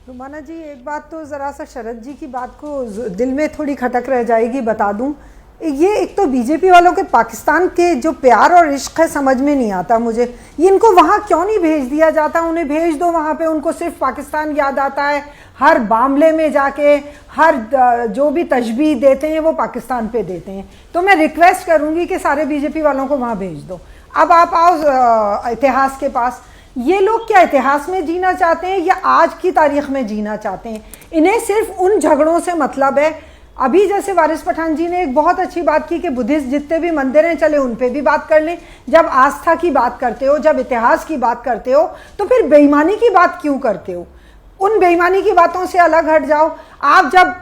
रुमाना जी, एक बात तो ज़रा सा शरद जी की बात को दिल में थोड़ी खटक रह जाएगी, बता दूं। ये एक तो बीजेपी वालों के पाकिस्तान के जो प्यार और इश्क है समझ में नहीं आता मुझे। इनको वहाँ क्यों नहीं भेज दिया जाता? उन्हें भेज दो वहाँ पे, उनको सिर्फ पाकिस्तान याद आता है। हर मामले में जाके हर जो भी तशबीह देते हैं वो पाकिस्तान पे देते हैं। तो मैं रिक्वेस्ट करूँगी कि सारे बीजेपी वालों को वहाँ भेज दो। अब आप आओ इतिहास के पास। ये लोग क्या इतिहास में जीना चाहते हैं या आज की तारीख में जीना चाहते हैं? इन्हें सिर्फ उन झगड़ों से मतलब है। अभी जैसे वारिस पठान जी ने एक बहुत अच्छी बात की कि बुद्धिस्ट जितने भी मंदिर हैं चले उन पे भी बात कर लें। जब आस्था की बात करते हो, जब इतिहास की बात करते हो तो फिर बेईमानी की बात क्यों करते हो? उन बेईमानी की बातों से अलग हट जाओ। जब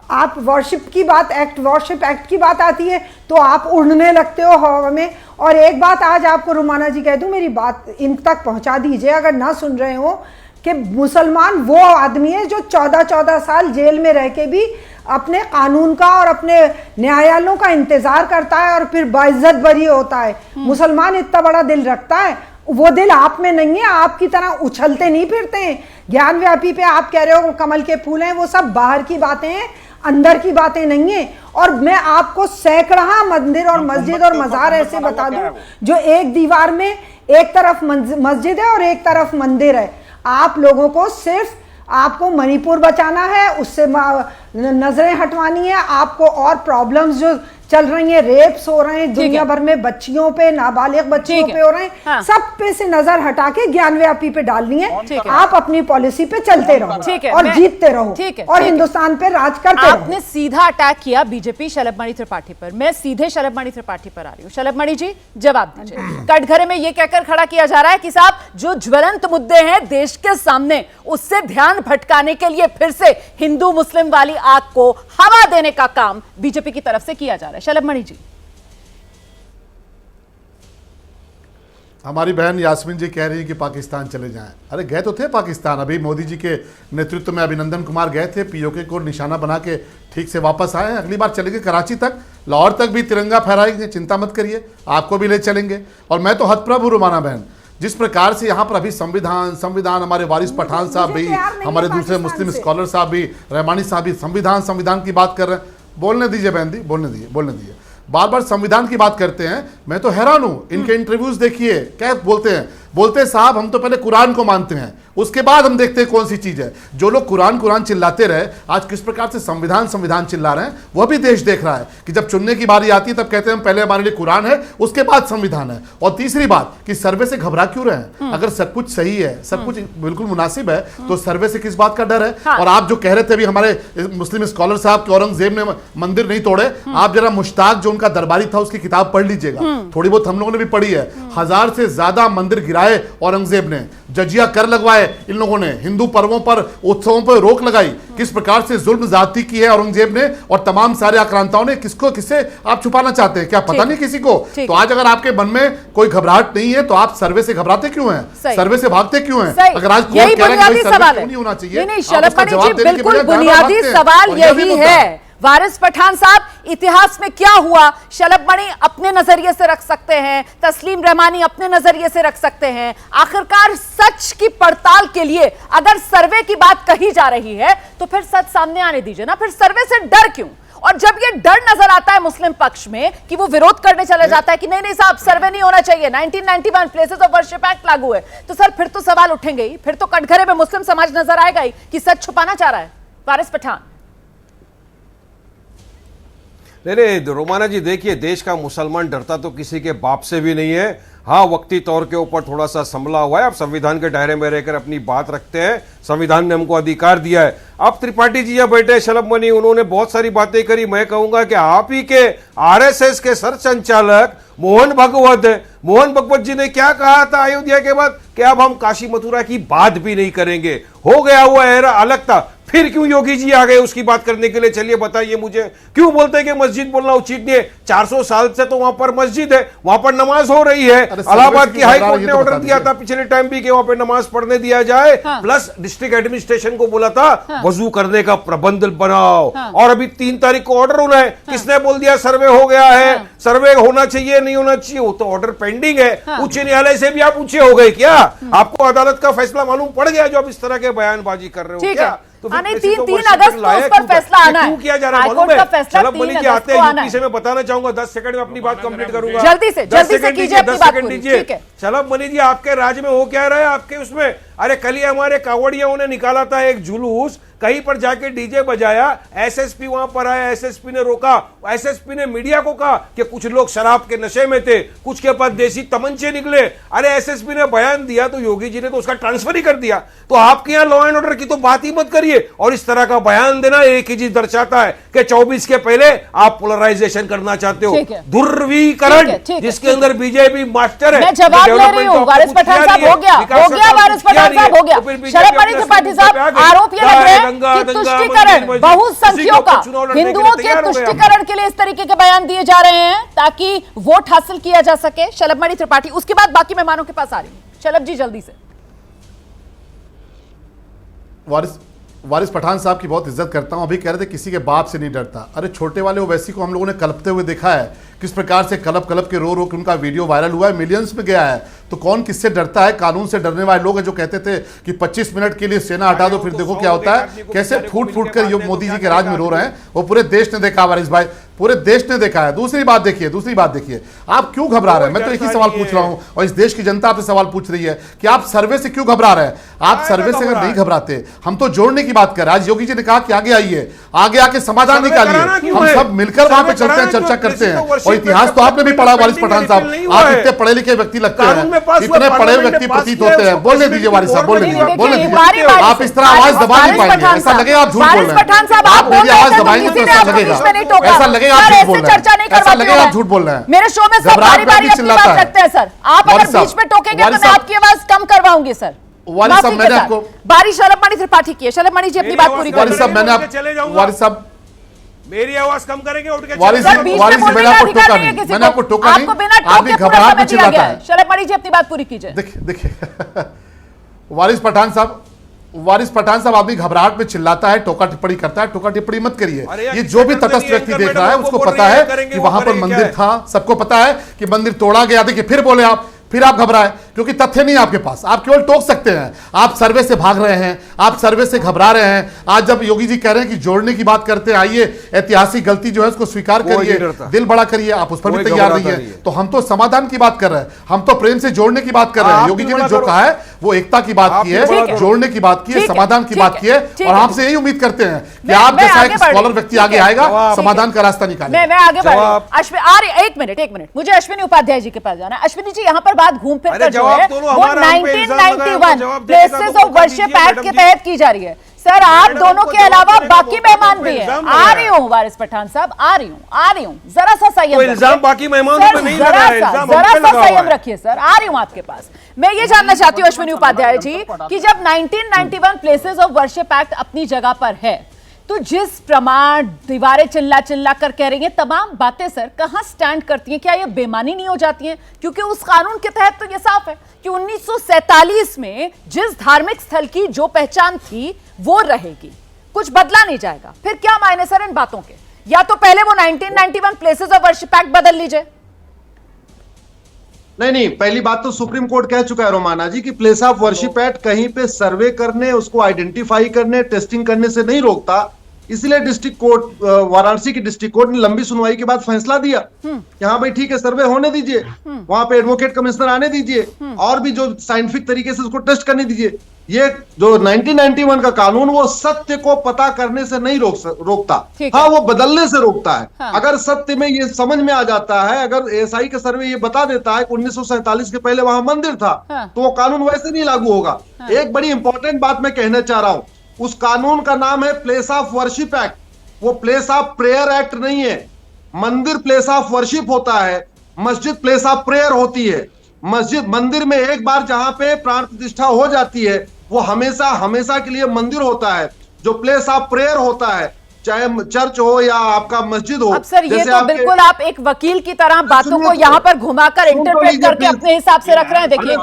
आप वर्शिप की बात, वर्शिप एक्ट की बात आती है तो आप उड़ने लगते हो हवा में। और एक बात आज आपको रुमाना जी कह दूं, मेरी बात इन तक पहुंचा दीजिए अगर ना सुन रहे हो, कि मुसलमान वो आदमी है जो 14-14 साल जेल में रह के भी अपने कानून का और अपने न्यायालयों का इंतजार करता है और फिर बाइज्जत बरी होता है। मुसलमान इतना बड़ा दिल रखता है, वो दिल आप में नहीं है। आपकी तरह उछलते नहीं फिरते हैं। ज्ञानव्यापी पे आप कह रहे हो कमल के फूल हैं, वो सब बाहर की बातें हैं, अंदर की बातें नहीं है। और मैं आपको सैकड़ा मंदिर और मस्जिद और मजार ऐसे बता दूं जो एक दीवार में एक तरफ मस्जिद है और एक तरफ मंदिर है। आप लोगों को सिर्फ आपको मणिपुर बचाना है, उससे नजरें हटवानी है। आपको और प्रॉब्लम्स जो चल रही हैं, रेप्स हो रहे हैं दुनिया भर में, बच्चियों पे, नाबालिग बच्चियों पे हो रहे हैं, सब पे से नजर हटा के ज्ञानव्यापी पे डालनी है। आप अपनी पॉलिसी पे चलते रहो और जीतते रहो और हिंदुस्तान पे राज करते रहो। आपने सीधा अटैक किया बीजेपी शलभमणि त्रिपाठी पर। मैं सीधे शलभमणि त्रिपाठी पर आ रही हूँ। शलभमणि जी जवाब दीजिए। कटघरे में ये कहकर खड़ा किया जा रहा है कि साहब जो ज्वलंत मुद्दे हैं देश के सामने, उससे ध्यान भटकाने के लिए फिर से हिंदू मुस्लिम वाली आग को हवा देने का काम बीजेपी की तरफ से किया जा रहा है। शलभमणि जी। हमारी बहन यास्मीन जी कह रही है कि पाकिस्तान चले जाएं। अरे गए तो थे पाकिस्तान, अभी मोदी जी के नेतृत्व में अभिनंदन कुमार गए थे, पीओके को निशाना बना के ठीक से वापस आए हैं। अगली बार चलेंगे कराची तक, लाहौर तक भी तिरंगा फहराएंगे, चिंता मत करिए, आपको भी ले चलेंगे। और मैं तो हतप्रभ रुमाना बहन, जिस प्रकार से यहाँ पर अभी संविधान हमारे वारिस पठान साहब भी, हमारे दूसरे मुस्लिम स्कॉलर साहब भी, रहमानी साहब भी संविधान की बात कर रहे हैं। बोलने दीजिए बहन दी, बोलने दीजिए। बार बार संविधान की बात करते हैं, मैं तो हैरान हूं। इनके इंटरव्यूज देखिए, क्या बोलते हैं साहब हम तो पहले कुरान को मानते हैं, उसके बाद हम देखते हैं कौन सी चीज है। जो लोग कुरान चिल्लाते रहे, आज किस प्रकार से संविधान चिल्ला रहे हैं, वह भी देश देख रहा है कि जब चुनने की बारी आती है तब कहते हैं हम पहले हमारे लिए कुरान है, उसके बाद संविधान है। और तीसरी बात कि सर्वे से घबरा क्यों रहे हैं? अगर सब कुछ सही है, सब कुछ बिल्कुल मुनासिब है, तो सर्वे से किस बात का डर है? और आप जो कह रहे थे अभी हमारे मुस्लिम स्कॉलर साहब कि औरंगजेब ने मंदिर नहीं तोड़े, आप जरा मुश्ताक जो उनका दरबारी था उसकी किताब पढ़ लीजिएगा, थोड़ी बहुत हम लोगों ने भी पढ़ी है। 1000 से ज्यादा मंदिर गिराए औरंगजेब ने, जजिया कर लगवाए इन लोगों ने, हिंदू पर्वों पर, उत्सवों पर रोक लगाई। किस प्रकार से जुल्म जाती की है औरंगजेब ने और तमाम सारे आक्रांताओं ने। किससे आप छुपाना चाहते हैं? क्या पता नहीं किसी को? तो आज अगर आपके मन में कोई घबराहट नहीं है तो आप सर्वे से घबराते क्यों हैं? सर्वे से भागते क्यों हैं? अगर आज कोर्ट कह रहा है कि सर्वे नहीं होना चाहिए, बिल्कुल बुनियादी सवाल यही है। वारिस पठान साहब, इतिहास में क्या हुआ शलभमणि अपने नजरिए से रख सकते हैं, तस्लीम रहमानी अपने नजरिए से रख सकते हैं। आखिरकार सच की पड़ताल के लिए अगर सर्वे की बात कही जा रही है तो फिर सच सामने आने दीजिए ना, फिर सर्वे से डर क्यों? और जब ये डर नजर आता है मुस्लिम पक्ष में कि वो विरोध करने चले जाता है कि नहीं नहीं साहब सर्वे नहीं होना चाहिए, 1991 प्लेसेस ऑफ वर्शिप एक्ट लागू है, तो सर फिर तो सवाल उठेंगे ही, फिर तो कटघरे में मुस्लिम समाज नजर आएगा ही कि सच छुपाना चाह रहा है वारिस पठान। नहीं रोमाना जी, देखिए देश का मुसलमान डरता तो किसी के बाप से भी नहीं है। हाँ, वक्ती तौर के ऊपर थोड़ा सा संभला हुआ है। अब संविधान के दायरे में रहकर अपनी बात रखते हैं, संविधान ने हमको अधिकार दिया है। अब त्रिपाठी जी यहाँ बैठे शलभ मणि, उन्होंने बहुत सारी बातें करी। मैं कहूंगा कि आप ही के आरएसएस के सर संचालक मोहन भगवत जी ने क्या कहा था अयोध्या के बाद कि अब हम काशी मथुरा की बात भी नहीं करेंगे, हो गया हुआ एरा अलग था। फिर क्यों योगी जी आ गए उसकी बात करने के लिए? चलिए बताइए मुझे, क्यों बोलते हैं कि मस्जिद बोलना उचित नहीं है? 400 साल से तो वहां पर मस्जिद है, वहां पर नमाज हो रही है। इलाहाबाद की हाई कोर्ट ने ऑर्डर दिया था पिछले टाइम भी कि वहां पर नमाज पढ़ने दिया जाए। प्लस डिस्ट्रिक्ट एडमिनिस्ट्रेशन को बोला था वजू करने का प्रबंध बनाओ। और अभी 3 तारीख को ऑर्डर होना है। किसने बोल दिया सर्वे हो गया है? सर्वे होना चाहिए नहीं होना चाहिए, वो तो ऑर्डर पेंडिंग है। उच्च न्यायालय से भी आप ऊंचे हो गए क्या? आपको अदालत का फैसला मालूम पड़ गया जो आप इस तरह के बयानबाजी कर रहे हो क्या? तो 3 अगस्त को उस पर फैसला आना है। क्यों किया जा रहा है मालूम है? शलभ मणि जी आते हैं यूपी से, मैं बताना चाहूंगा 10 सेकंड में अपनी बात कंप्लीट करूंगा। जल्दी से कीजिए अपनी बात पूरी। शलभ मणि जी, आपके राज्य में हो क्या रहा है आपके उसमें? अरे कल ही हमारे कांवड़ियों ने निकाला था एक जुलूस, कहीं पर जाके डीजे बजाया, एसएसपी वहां पर आया, एसएसपी ने रोका। एसएसपी ने मीडिया को कहा कि कुछ लोग शराब के नशे में थे, कुछ के पास देसी तमंचे निकले। अरे एसएसपी ने बयान दिया तो योगी जी ने तो उसका ट्रांसफर ही कर दिया। तो आपके यहाँ लॉ एंड ऑर्डर की तो बात ही मत करिए। और इस तरह का बयान देना एक ही चीज दर्शाता है कि 24 के पहले आप पोलराइजेशन करना चाहते हो, ध्रुवीकरण, जिसके अंदर बीजेपी मास्टर है। मैं जवाब ले रही हूँ वारिस पठान साहब, हो गया वारिस पठान साहब, हो गया। शलभ मणि त्रिपाठी साहब, आरोप ये लग रहे हैं कि तुष्टीकरण, बहुसंख्यों का हिंदुओं के तुष्टीकरण के लिए इस तरीके के बयान दिए जा रहे हैं ताकि वोट हासिल किया जा सके। शलभ मणि त्रिपाठी, उसके बाद बाकी मेहमानों के पास आ रही हूं। शलभ जी जल्दी से। वारिस पठान साहब की बहुत इज्जत करता हूं। अभी कह रहे थे किसी के बाप से नहीं डरता। अरे छोटे वाले ओवैसी को हम लोगों ने कलपते हुए देखा है, किस प्रकार से कलप के रो के उनका वीडियो वायरल हुआ है, मिलियंस में गया है। तो कौन किससे डरता है? कानून से डरने वाले लोग हैं जो कहते थे कि 25 मिनट के लिए सेना हटा दो, फिर देखो क्या होता है। कैसे फूट कर मोदी जी के राज में रो रहे हैं, वो पूरे देश ने देखा वारिस भाई, पूरे देश ने देखा है। दूसरी बात देखिए, आप क्यों घबरा रहे हैं? मैं तो एक ही सवाल पूछ रहा हूं और इस देश की जनता आपसे सवाल पूछ रही है कि आप सर्वे से क्यों घबरा रहे हैं? आप सर्वे से अगर नहीं घबराते, हम तो जोड़ने की बात कर रहे हैं। आज योगी जी ने कहा कि आगे आइए, आगे आके समाधान निकालिए, हम सब मिलकर वहां पे चलते हैं, चर्चा करते हैं। और इतिहास तो आपने भी पढ़ा वारिस पठान साहब, आप इतने पढ़े लिखे व्यक्ति लगते हैं, इतने पढ़े व्यक्ति प्रतीत होते हैं। बोलने दीजिए वारिस साहब, बोलने दीजिए। आप इस तरह आवाज दबा नहीं पाएंगे, ऐसा लगेगा आप झूठ बोल रहे हैं। आप मेरी आवाज दबाएंगे तो ऐसा लगेगा, ऐसा लगेगा आप झूठ बोल रहे हैं, ऐसा लगेगा आप झूठ बोल रहे हैं। मेरे शो में सब बारी-बारी अपनी बात रखते हैं सर। आप अगर बीच में टोकेंगे तो मैं आपकी आवाज कम करवाऊंगी सर। वारिस साहब, मैंने आपको बारी शलभ मणि त्रिपाठी की है। शलभ मणि जी अपनी बात पूरी करें। वारिस साहब, मैंने आप वारिस साहब मेरी आवाज कम करेंगे उठ के वारिस मैंने आपको टोका नहीं, मैंने आपको टोका नहीं, आपकी घबराहट में चिल्लाता है। शलभ मणि जी अपनी बात पूरी कीजिए। देखिए वारिस पठान साहब आदमी घबराहट में चिल्लाता है, टोका टिप्पणी करता है। टोका टिप्पणी मत करिए। ये जो भी तटस्थ व्यक्ति देख रहा है उसको पता है कि वहां पर मंदिर था, सबको पता है कि मंदिर तोड़ा गया। देखिए फिर बोले आप, फिर आप घबराए क्योंकि तथ्य नहीं आपके पास, आप केवल टोक सकते हैं। आप सर्वे से भाग रहे हैं, आप सर्वे से घबरा रहे हैं। आज जब योगी जी कह रहे हैं कि जोड़ने की बात करते हैं, आइए ऐतिहासिक गलती जो है उसको स्वीकार करिए, दिल बड़ा करिए, आप उस पर भी तैयार नहीं है। तो हम तो समाधान की बात कर रहे हैं, हम तो प्रेम से जोड़ने की बात कर रहे हैं। योगी जी ने जो कहा है वो एकता की बात की है, जोड़ने की बात की है, समाधान की बात की है। और आपसे यही उम्मीद करते हैं कि आप जैसा एक स्कॉलर व्यक्ति आगे आएगा, समाधान का रास्ता निकालेगा। मैं आगे बढ़ एक मिनट, मुझे अश्विनी उपाध्याय जी के पास जाना है। अश्विनी जी यहाँ पर बात घूम फिर कर जो है वो 1991 प्लेसेस ऑफ वर्शिप एक्ट के तहत की जा रही है। सर आप दोनों के अलावा बाकी मेहमान भी हैं। आ रही हूँ वारिस पठान साहब, आ रही हूँ। जरा सा संयम रखिए। इल्जाम बाकी मेहमानों पे नहीं लगा है, इल्जाम जरा सा संयम रखिए सर। आ रही हूँ आपके पास। मैं ये जानना चाहती हूँ अश्विनी उपाध्याय जी कि जब 1991 प्लेसेस ऑफ वर्शिप एक्ट अपनी जगह पर है तो जिस प्रमाण दीवारें चिल्ला कर कह रही हैं, तमाम बातें सर कहां स्टैंड करती हैं? क्या ये बेमानी नहीं हो जाती हैं? क्योंकि उस कानून के तहत तो ये साफ है कि 1947 में जिस धार्मिक स्थल की जो पहचान थी वो रहेगी, कुछ बदला नहीं जाएगा। फिर क्या मायने सर इन बातों के? या तो पहले वो 1991 प्लेसेस ऑफ वर्शिप एक्ट बदल लीजिए। नहीं, पहली बात तो सुप्रीम कोर्ट कह चुका है रोमाना जी कि प्लेस ऑफ वर्शिप एक्ट कहीं पे सर्वे करने, उसको आइडेंटिफाई करने, टेस्टिंग करने से नहीं रोकता। इसलिए डिस्ट्रिक्ट कोर्ट, वाराणसी की डिस्ट्रिक्ट कोर्ट ने लंबी सुनवाई के बाद फैसला दिया कि हाँ भाई ठीक है, सर्वे होने दीजिए, वहां पे एडवोकेट कमिश्नर आने दीजिए, और भी जो साइंटिफिक तरीके से उसको टेस्ट करने दीजिए। ये जो 1991 का कानून वो सत्य को पता करने से नहीं रोकता, हाँ वो बदलने से रोकता है। हाँ। अगर सत्य में ये समझ में आ जाता है, अगर एएसआई का सर्वे ये बता देता है कि 1947 के पहले वहां मंदिर था, हाँ। तो वो कानून वैसे नहीं लागू होगा। हाँ। एक बड़ी इंपॉर्टेंट बात मैं कहना चाह रहा हूं, उस कानून का नाम है प्लेस ऑफ वर्शिप एक्ट, वो प्लेस ऑफ प्रेयर एक्ट नहीं है। मंदिर प्लेस ऑफ वर्शिप होता है, मस्जिद प्लेस ऑफ प्रेयर होती है। मस्जिद, मंदिर में एक बार जहां पे प्राण प्रतिष्ठा हो जाती है वो हमेशा हमेशा के लिए मंदिर होता है। जो प्लेस ऑफ प्रेयर होता है, चाहे चर्च हो या आपका मस्जिद हो। अब सर ये तो बिल्कुल आप एक वकील की तरह बातों को यहाँ पर घुमाकर इंटरप्रेट करके अपने हिसाब से रख रहे हैं। देखिए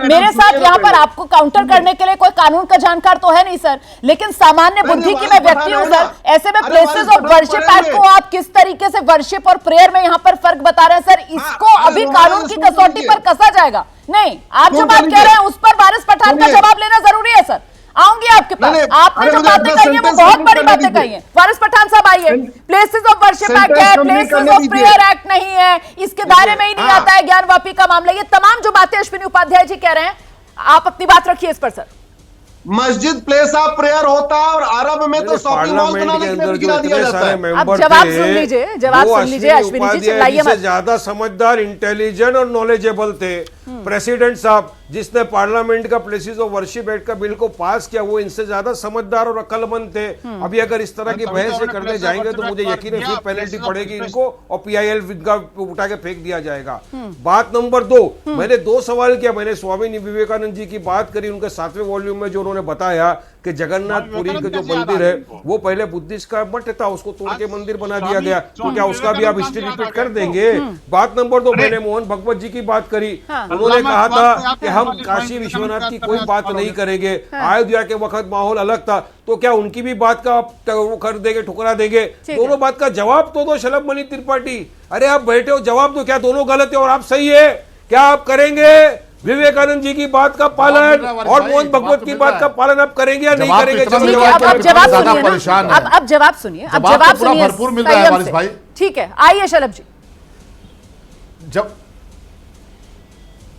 मेरे साथ यहाँ पर आपको काउंटर करने के लिए कोई कानून का जानकार तो है नहीं सर, लेकिन सामान्य बुद्धि की मैं व्यक्ति हूँ सर। ऐसे में प्लेसेस ऑफ वर्शिप एक्ट को आप किस तरीके से वर्शिप और प्रेयर में यहाँ पर फर्क बता रहे हैं सर? इसको अभी कानून की कसौटी पर कसा जाएगा नहीं। आप जो बात कह रहे हैं उस पर वारिस पठान का जवाब लेना जरूरी है सर। आऊंगी आपके पास। आपने जो बातें कही है वो बहुत बड़ी बातें कही है। वारिस पठान साहब आइए। प्लेसेस ऑफ वर्शिप एक्ट है, प्लेसेस ऑफ प्रेयर एक्ट नहीं है, इसके दायरे में ही नहीं आता है ज्ञान वापी का मामला। ये तमाम जो बातें अश्विनी उपाध्याय जी कह रहे हैं, आप अपनी बात रखिए इस पर सर। मस्जिद प्लेस ऑफ प्रेयर होता है और अरब में तो शॉपिंग मॉल बनाने के लिए गिरा दिया जाता है। अब जवाब सुन लीजिए, जवाब सुन लीजिए अश्विनी जी, चिल्लाइए मत। ज्यादा समझदार, इंटेलिजेंट और नॉलेजेबल थे प्रेसिडेंट साहब, जिसने पार्लियामेंट का प्लेसेस ऑफ वर्शिप एक्ट का बिल को पास किया, वो इनसे ज्यादा समझदार और अक्लमंद थे। अभी अगर इस तरह की बहस करने जाएंगे तो मुझे यकीन है फिर पेनल्टी पड़ेगी इनको और PIL का उठा के फेंक दिया जाएगा। बात नंबर 2, मैंने 2 सवाल किया। मैंने स्वामी विवेकानंद जी की बात करी, उनके 7वें वॉल्यूम में जो उन्होंने बताया कि जगन्नाथपुरी का जो मंदिर है वो पहले बुद्धिस्ट का मठ था, उसको तोड़ के मंदिर बना दिया गया, तो क्या उसका भी आप हिस्ट्री रिपीट कर देंगे? बात नंबर 2, मैंने मोहन भगवत जी की बात करी। उन्होंने कहा था कि हम काशी विश्वनाथ की कोई बात नहीं करेंगे, अयोध्या के वक्त माहौल अलग था, तो क्या उनकी भी बात का आप कर देंगे, ठुकरा देंगे? दोनों बात का जवाब तो दो शलभ मणि त्रिपाठी। अरे आप बैठे हो, जवाब दो, क्या दोनों गलत है और आप सही है? क्या आप करेंगे विवेकानंद जी की बात का पालन और मोहन भगवत की बात का पालन आप करेंगे या नहीं करेंगे? अब जवाब सुनिए, अब जवाब सुनिए भरपूर मिल रहा है वारिस भाई। ठीक है, आइए शलभ जी।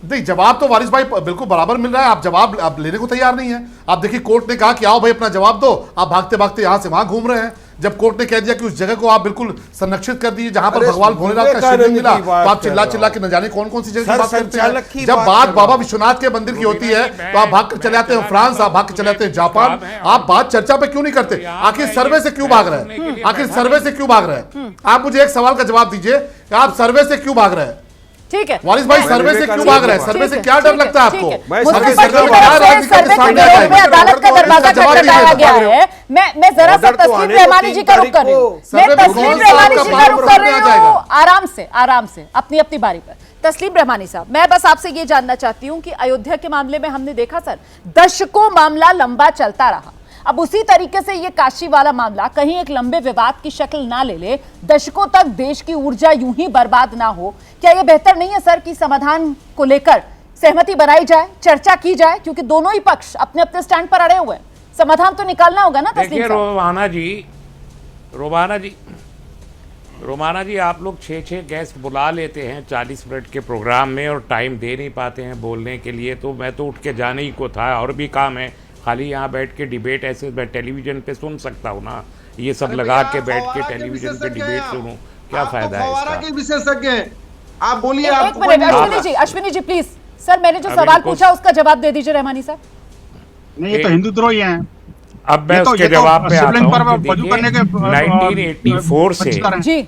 नहीं, जवाब तो वारिस भाई बिल्कुल बराबर मिल रहा है। आप जवाब आप लेने को तैयार नहीं है। आप देखिए, कोर्ट ने कहा कि आओ भाई अपना जवाब दो, आप भागते भागते यहां से वहां घूम रहे हैं। जब कोर्ट ने कह दिया कि उस जगह को आप बिल्कुल संरक्षित कर दीजिए जहां पर भगवान भोलेनाथ का शिवलिंग मिला, तो आप चिल्ला चिल्ला के न जाने कौन कौन सी जगह की बात करते हैं। जब बात बाबा विश्वनाथ के मंदिर की होती है तो आप भाग कर चले आते हैं फ्रांस, आप भाग कर चले आते हैं जापान। आप बात चर्चा पे क्यों नहीं करते? आखिर सर्वे से क्यों भाग रहे हैं? आखिर सर्वे से क्यों भाग रहे हैं? आप मुझे एक सवाल का जवाब दीजिए कि आप सर्वे से क्यों भाग रहे हैं? ठीक है वारिस भाई, सर्वे से क्यों भाग रहे हैं? सर्वे से क्या डर लगता है आपको? अदालत का दरवाजा खटखटाया गया है। मैं जरा सा तस्लीम रहमानी जी का रुख कर रही हूँ। मैं तस्लीम रहमानी जी का रुख कर रही हूँ। आराम से अपनी अपनी बारी पर। तस्लीम रहमानी साहब, मैं बस आपसे ये जानना चाहती हूँ कि अयोध्या के मामले में हमने देखा सर, दशकों मामला लंबा चलता रहा। अब उसी तरीके से ये काशी वाला मामला कहीं एक लंबे विवाद की शक्ल ना ले ले, दशकों तक देश की ऊर्जा यूं ही बर्बाद ना हो। क्या ये बेहतर नहीं है सर कि समाधान को लेकर सहमति बनाई जाए, चर्चा की जाए, क्योंकि दोनों ही पक्ष अपने अपने स्टैंड पर अड़े हुए हैं, समाधान तो निकालना होगा ना? देखिए रोमाना जी, आप लोग 6 गेस्ट बुला लेते हैं 40 मिनट के प्रोग्राम में और टाइम दे नहीं पाते हैं बोलने के लिए। तो मैं तो उठ के जाने ही को था, और भी काम है। खाली यहाँ बैठ के डिबेट ऐसे मैं टेलीविजन पे सुन सकता हूँ ना, ये सब लगा के बैठ के टेलीविजन पे डिबेट सुनूं, क्या फायदा है इसका? विशेषज्ञ हैं आप, बोलिए। एक minute Ashwini ji please. Sir मैंने जो सवाल पूछा उसका जवाब दे दीजिए रहमानी साहब। नहीं, ये तो हिंदुद्रोही हैं। अब मैं उसके जवाब पे आता हूँ। 1984 से जी,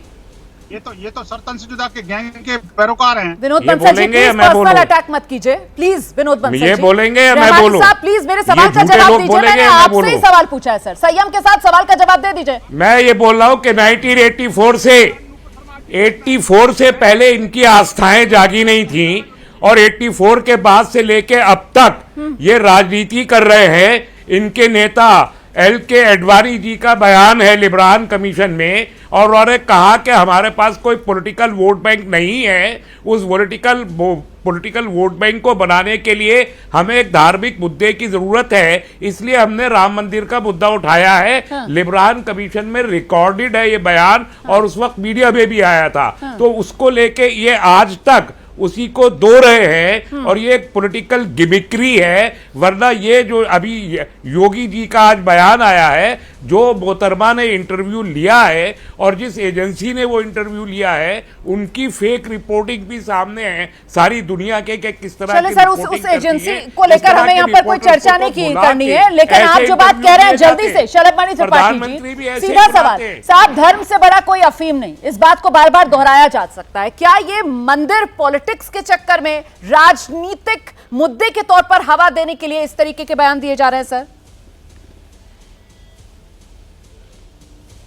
ये तो सरतन से जुदा के गैंग के पैरोकार हैं। Vinod Bansal ji please personal attack मत कीजिए, प्लीज। विनोद बंसल ये बोलेंगे या मैं बोलूं? साहब प्लीज मेरे सवाल का जवाब दीजिए। मैंने आपसे ही सवाल पूछा है सर, संयम के साथ सवाल का जवाब दे दीजिए। मैं ये बोल रहा हूँ कि 1984 से पहले इनकी आस्थाएं जागी नहीं थी, और 84 के बाद से लेके अब तक ये राजनीति कर रहे हैं। इनके नेता LK आडवाणी जी का बयान है लिब्रान कमीशन में, और उन्होंने कहा कि हमारे पास कोई पॉलिटिकल वोट बैंक नहीं है। उस पॉलिटिकल वोट बैंक को बनाने के लिए हमें एक धार्मिक मुद्दे की जरूरत है, इसलिए हमने राम मंदिर का मुद्दा उठाया है। हाँ। लिब्रान कमीशन में रिकॉर्डेड है ये बयान, और उस वक्त मीडिया में भी आया था। तो उसको लेके ये आज तक उसी को दो रहे हैं, और ये एक पॉलिटिकल गिमिक्री है। वरना ये जो अभी योगी जी का आज बयान आया है, जो मोहतरमा ने इंटरव्यू लिया है और जिस एजेंसी ने वो इंटरव्यू लिया है, उनकी फेक रिपोर्टिंग भी सामने है सारी दुनिया के किस तरह चले सर, उस एजेंसी को लेकर हमें यहाँ पर कोई चर्चा नहीं करनी है, लेकिन आप जो बात कह रहे हैं जल्दी से शरद मणि त्रिपाठी जी, सीधा सवाल साहब, धर्म से बड़ा कोई अफीम नहीं, इस बात को बार बार दोहराया जा सकता है। क्या ये मंदिर पॉलिटिक्स के चक्कर में राजनीतिक मुद्दे के तौर पर हवा देने के लिए इस तरीके के बयान दिए जा रहे हैं? सर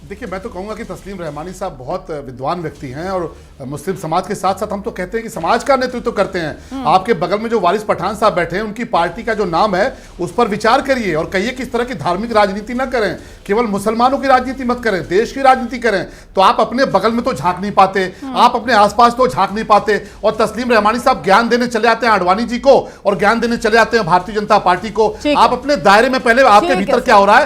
देखिए, मैं तो कहूंगा कि तस्लीम रहमानी साहब बहुत विद्वान व्यक्ति हैं, और मुस्लिम समाज के साथ साथ हम तो कहते हैं कि समाज का नेतृत्व करते हैं। आपके बगल में जो वारिस पठान साहब बैठे हैं, उनकी पार्टी का जो नाम है उस पर विचार करिए और कहिए कि इस तरह की धार्मिक राजनीति न करें, केवल मुसलमानों की राजनीति मत करें, देश की राजनीति करें। तो आप अपने बगल में तो झांक नहीं पाते, आप अपने आसपास तो झांक नहीं पाते, और तस्लीम रहमानी साहब ज्ञान देने चले आते हैं आडवाणी जी को और ज्ञान देने चले आते हैं भारतीय जनता पार्टी को। आप अपने दायरे में पहले आपके भीतर क्या हो रहा है